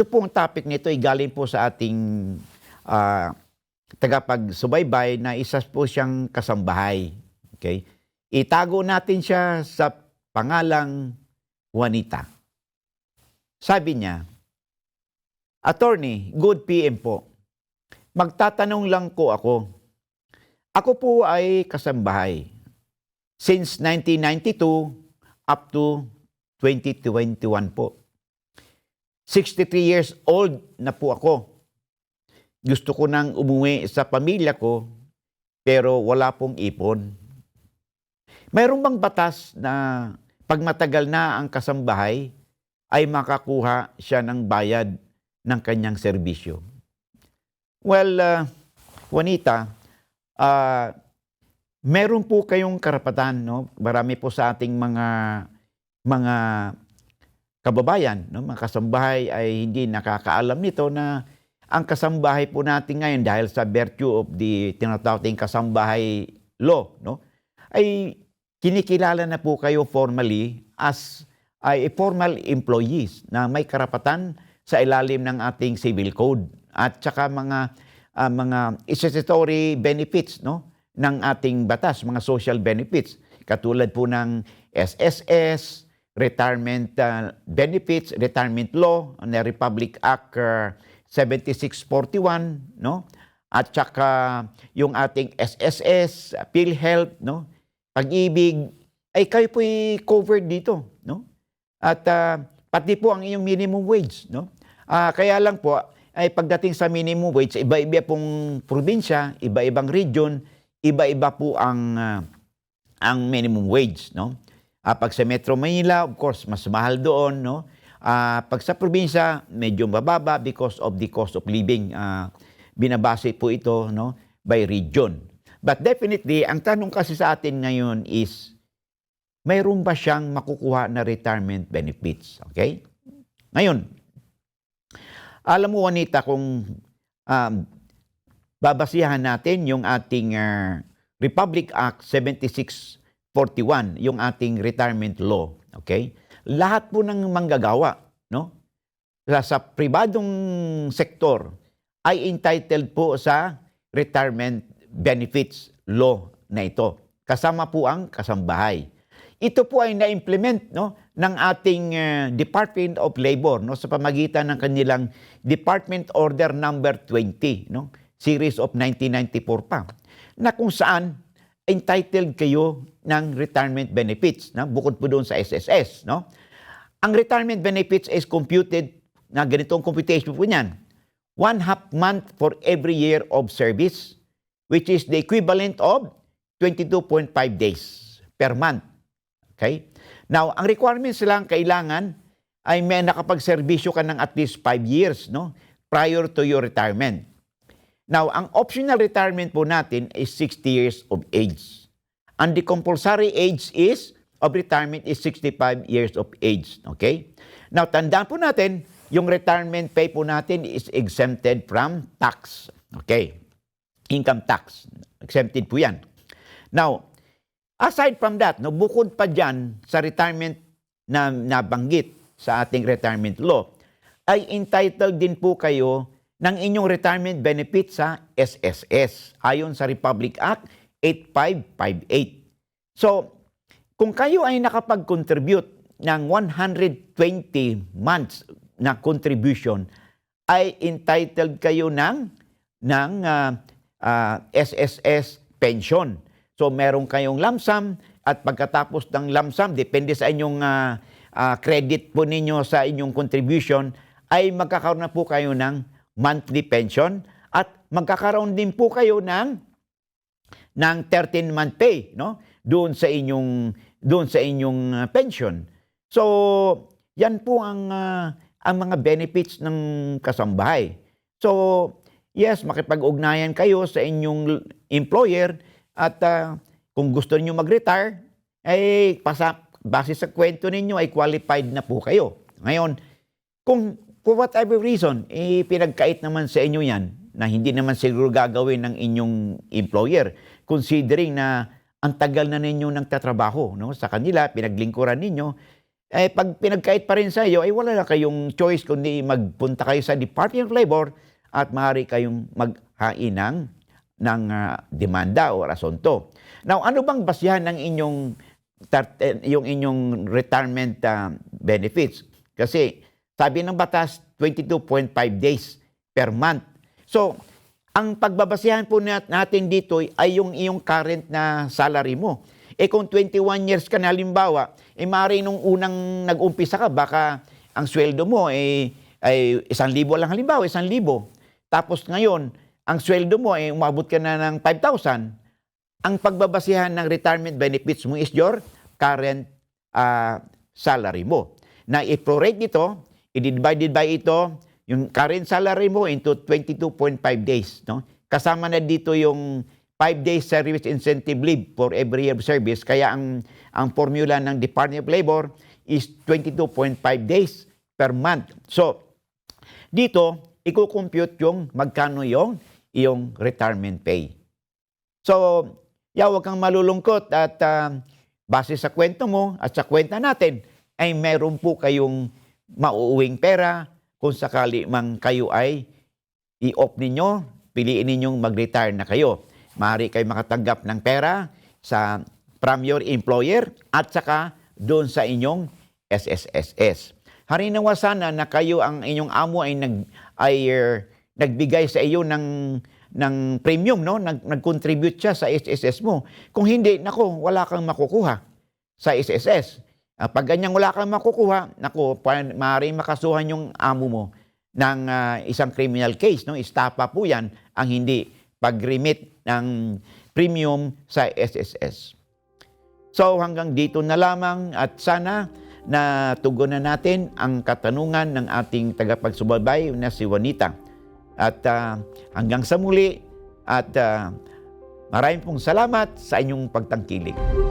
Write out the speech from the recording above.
ito pong topic nito ay galing po sa ating ah, tagapagsubaybay na isa po siyang kasambahay. Okay? Itago natin siya sa pangalang Juanita. Sabi niya, Attorney, good PM po. Magtatanong lang po ako. Ako po ay kasambahay. Since 1992 up to 2021 po. 63 years old na po ako. Gusto ko nang umuwi sa pamilya ko, pero wala pong ipon. Mayroon bang batas na pag matagal na ang kasambahay, ay makakuha siya ng bayad ng kanyang serbisyo? Well, Juanita, meron po kayong karapatan, no? Marami po sa ating mga kababayan, no, mga kasambahay ay hindi nakakaalam nito na ang kasambahay po natin ngayon dahil sa virtue of the tinatawag nating kasambahay law, no, ay kinikilala na po kayo formally as a formal employees na may karapatan sa ilalim ng ating civil code at saka mga statutory benefits, no, ng ating batas, mga social benefits katulad po ng SSS, retirement benefits, retirement law, the Republic Act 7641, no? At saka yung ating SSS, PhilHealth, no? Pag-ibig, ay kayo po covered dito, no? At pati po ang iyong minimum wage, no? Kaya lang po, ay pagdating sa minimum wage, iba-iba pong probinsya, iba-ibang region, iba-iba po ang minimum wage, no? Pag sa Metro Manila, of course, mas mahal doon, no? Pag sa probinsya, medyo mababa because of the cost of living. Binabase po ito, no, by region. But definitely, ang tanong kasi sa atin ngayon is, mayroon ba siyang makukuha na retirement benefits? Okay? Ngayon, alam mo, Juanita, kung babasihan natin yung ating Republic Act 7641, yung ating retirement law, okay? Lahat po ng manggagawa, no? Sa pribadong sektor ay entitled po sa retirement benefits law na ito. Kasama po ang kasambahay. Ito po ay na-implement, no, ng ating Department of Labor, no, sa pamagitan ng kanilang Department Order number 20, no, series of 1994 pa, na kung saan entitled kayo ng retirement benefits, no? Bukod po doon sa SSS, no? Ang retirement benefits is computed na ganitong computation po niyan. 1/2 month for every year of service, which is the equivalent of 22.5 days per month. Okay? Now, ang requirements lang kailangan ay may nakapagserbisyo ka ng at least 5 years, no, prior to your retirement. Now, ang optional retirement po natin is 60 years of age. And the compulsory age of retirement is 65 years of age. Okay? Now, tandaan po natin, yung retirement pay po natin is exempted from tax. Okay? Income tax. Exempted po yan. Now, aside from that, no, bukod pa dyan sa retirement na nabanggit sa ating retirement law, ay entitled din po kayo ng inyong retirement benefit sa SSS ayon sa Republic Act 8558. So, kung kayo ay nakapag-contribute ng 120 months na contribution, ay entitled kayo ng SSS pension. So, meron kayong lump sum at pagkatapos ng lump sum, depende sa inyong credit po ninyo sa inyong contribution, ay magkakaroon na po kayo ng monthly pension at magkakaroon din po kayo ng 13-month pay, no, doon sa inyong pension. So yan po ang mga benefits ng kasambahay. So yes, makipag-ugnayan kayo sa inyong employer at kung gusto niyo mag-retire, ay base sa kwento ninyo ay qualified na po kayo. Ngayon, kung for whatever reason, pinagkait naman sa inyo yan na hindi naman siguro gagawin ng inyong employer, considering na ang tagal na ninyo nagtatrabaho, no, sa kanila, pinaglingkuran ninyo, pag pinagkait pa rin sa iyo, ay wala na kayong choice kundi magpunta kayo sa Department of Labor at maaari kayong maghain ng demanda o asunto. Now, ano bang basihan ng yung inyong retirement benefits? Kasi sabi ng batas, 22.5 days per month. So, ang pagbabasihan po natin dito ay yung iyong current na salary mo. Kung 21 years ka na, halimbawa, maaari nung unang nag-umpisa ka, baka ang sweldo mo ay 1,000 lang, halimbawa, 1,000. Tapos ngayon, ang sweldo mo ay umabot ka na ng 5,000. Ang pagbabasihan ng retirement benefits mo is your current salary mo. Na i-prorate nito, i-divided by ito, yung current salary mo into 22.5 days. No? Kasama na dito yung 5 days service incentive leave for every year of service. Kaya ang formula ng Department of Labor is 22.5 days per month. So, dito, i-compute yung magkano yung iyong retirement pay. So, huwag kang malulungkot at base sa kwento mo at sa kwenta natin, ay meron po kayong mauuwing pera kung sakali mang kayo ay i-opt ninyo, piliin ninyong mag-retire na kayo. Maaari kayo makatanggap ng pera from your employer at saka doon sa inyong SSSS. Harinawa sana na kayo ang inyong amo ay nagbigay sa iyo ng premium, no? Nag-contribute siya sa SSS mo. Kung hindi, nako, wala kang makukuha sa SSS. Pag ganyang wala kang makukuha, nako, maaaring makasuhan yung amo mo ng isang criminal case, no? Istapa po yan ang hindi pag-remit ng premium sa SSS. So hanggang dito na lamang at sana na tugunan natin ang katanungan ng ating tagapagsubaybay na si Juanita. At hanggang sa muli at maraming pong salamat sa inyong pagtangkilik.